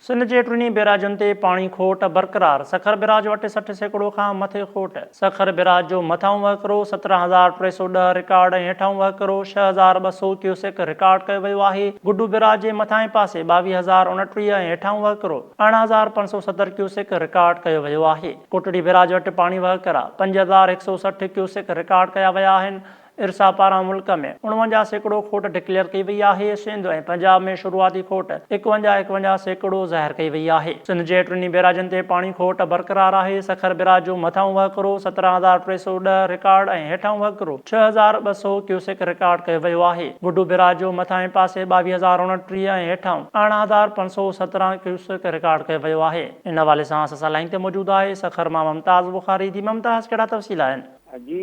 सिंध जे टिनी बैराजनि ते पाणी खोट बरक़रार। सखर बैराज वटि 60 सैकड़ो खां मथे खोट। सखर बैराज जो मथां वहकिरो 17,310 रिकॉर्ड ऐं हेठां वहकिरो 6,200 क्यूसेक रिकॉर्ड कयो वियो आहे। गुड्डू बैराज जे मथां पासे 22,029 ऐं हेठां वहकिरो 18,570 क्यूसेक रिकॉर्ड कयो वियो आहे। कोटड़ी बैराज वटि पाणी वहकिरा 5,160 क्यूसेक रिकॉर्ड कया विया आहिनि। इरसा पारां मुल्क में 49 सैकड़ो खोट डिक्लेयर कई वई आहे। सिंध ऐं पंजाब में शुरूआती खोट 51 सैकड़ो ज़ाहिर कई वई आहे। सिंध जे टिनी बैराजनि ते पाणी खोट बरक़रार आहे। सखर बैराज जो मथां वहकिरो 17,310 रिकॉर्ड ऐं हेठां वहकिरो 6,200 क्यूसेक रिकॉर्ड कयो वियो आहे। गुड्डू बैराज जो मथां पासे 22,029 ऐं हेठां 18,517 क्यूसेक रिकॉर्ड कयो वियो आहे। इन हवाले सां असां लाइन ते मौजूदु आहे सखर मां मुमताज़ बुखारी। जी मुमताज़, कहिड़ा तफ़सील आहिनि? जी,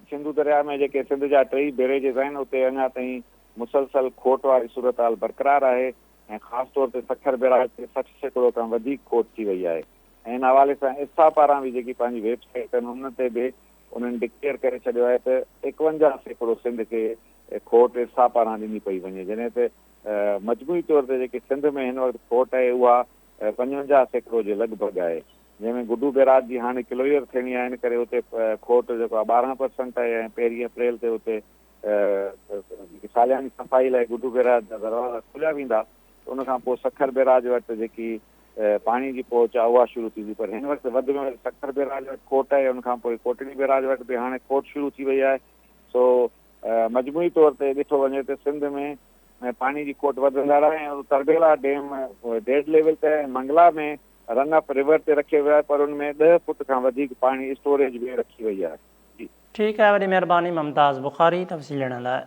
सिंधु दरिया में जेके सिंध जा टई बैरेजिस आहिनि उते अञा ताईं मुसलसल खोट वारी सूरत हाल बरक़रार आहे ऐं ख़ासि तौर ते सखर बैराज ते 60 सैकड़ो खां वधीक खोट थी वई आहे। ऐं इन हवाले सां इस्सा पारां बि जेकी पंहिंजी वेबसाइट आहिनि उन ते बि उन्हनि डिक्लेयर करे छॾियो आहे त 51 सैकड़ो सिंध खे खोट इस्सा पारां ॾिनी पई वञे, जॾहिं त मजमूई तौर ते जेकी सिंध में हिन वक़्तु खोट आहे उहा 55 सैकड़ो जे लॻभॻि आहे, जंहिंमें गुड्डू बैराज जी हाणे क्लियर थियणी आहे। इन करे उते खोट जेको आहे 12% आहे ऐं 1 अप्रैल ते उते सालियानी सफ़ाई लाइ गुड्डू बैराज जा दरवाज़ा खुलिया वेंदा। उन खां पोइ सखर बैराज वटि जेकी पाणी जी पहुच आहे उहा शुरू थींदी। पर हिन वक़्तु वधि में वधि सखर बैराज वटि खोट आहे। उनखां पोइ कोटड़ी बैराज वटि बि हाणे खोट शुरू थी वई आहे। सो मजमूई तौर ते ॾिठो वञे त सिंध में पाणी जी खोट वधंदड़ आहे ऐं तरबेला डैम डेड लेवल ते मंगला में रन अप रिवर ते रखियो वियो आहे, पर उनमें 10 फुट खां वधीक पाणी स्टोरेज में रखी वई आहे। जी ठीकु आहे, वॾी महिरबानी मुमताज़ बुखारी तफ़सील ॾियण लाइ।